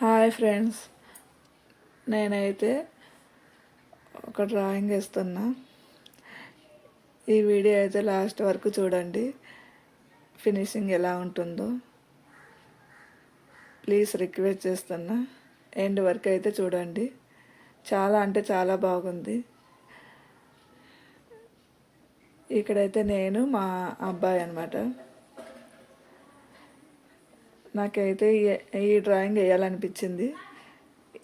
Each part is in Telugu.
హాయ్ ఫ్రెండ్స్, నేనైతే ఒక డ్రాయింగ్ వేస్తున్నా. ఈ వీడియో అయితే లాస్ట్ వరకు చూడండి, ఫినిషింగ్ ఎలా ఉంటుందో ప్లీజ్ రిక్వెస్ట్ చేస్తున్నా. ఎండ్ వరకు అయితే చూడండి. చాలా అంటే చాలా బాగుంది. ఇక్కడైతే నేను మా అబ్బాయి అన్నమాట. నాకైతే ఈ డ్రాయింగ్ వేయాలనిపించింది.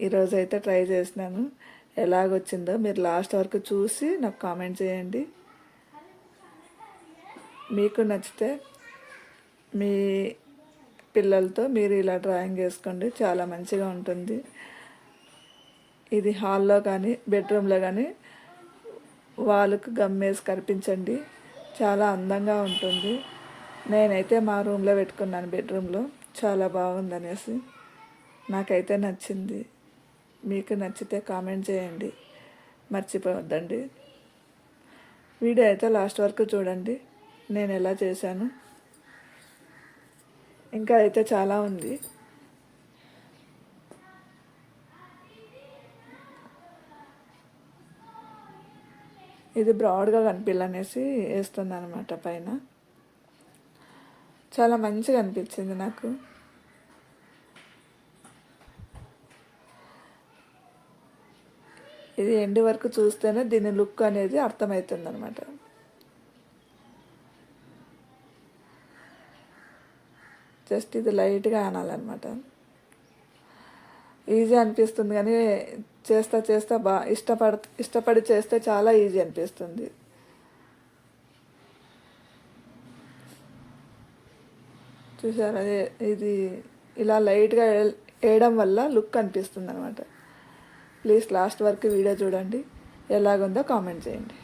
ఈరోజైతే ట్రై చేసినాను. ఎలాగొచ్చిందో మీరు లాస్ట్ వరకు చూసి నాకు కామెంట్ చేయండి. మీకు నచ్చితే మీ పిల్లలతో మీరు ఇలా డ్రాయింగ్ వేసుకోండి, చాలా మంచిగా ఉంటుంది. ఇది హాల్లో కానీ బెడ్రూమ్లో కానీ వాళ్ళకు గమ్మేసి కనిపించండి, చాలా అందంగా ఉంటుంది. నేనైతే మా రూమ్లో పెట్టుకున్నాను, బెడ్రూమ్లో. చాలా బాగుందనేసి నాకైతే నచ్చింది. మీకు నచ్చితే కామెంట్ చేయండి, మర్చిపోవద్దండి. వీడియో అయితే లాస్ట్ వరకు చూడండి, నేను ఎలా చేశాను. ఇంకా అయితే చాలా ఉంది. ఇది బ్రాడ్గా కనిపించాలనేసి వేస్తున్నాను అనమాట పైన. చాలా మంచిగా అనిపించింది నాకు. ఇది ఎండ్ వరకు చూస్తేనే దీని లుక్ అనేది అర్థమవుతుంది అనమాట. జస్ట్ ఇది లైట్గా ఆనాలన్నమాట. ఈజీ అనిపిస్తుంది, కానీ చేస్తా చేస్తా ఇష్టపడి చేస్తే చాలా ఈజీ అనిపిస్తుంది. చూసారా, ఇది ఇలా లైట్గా వేయడం వల్ల లుక్ అనిపిస్తుంది అనమాట. ప్లీజ్ లాస్ట్ వరకు వీడియో చూడండి, ఎలాగుందో కామెంట్ చేయండి.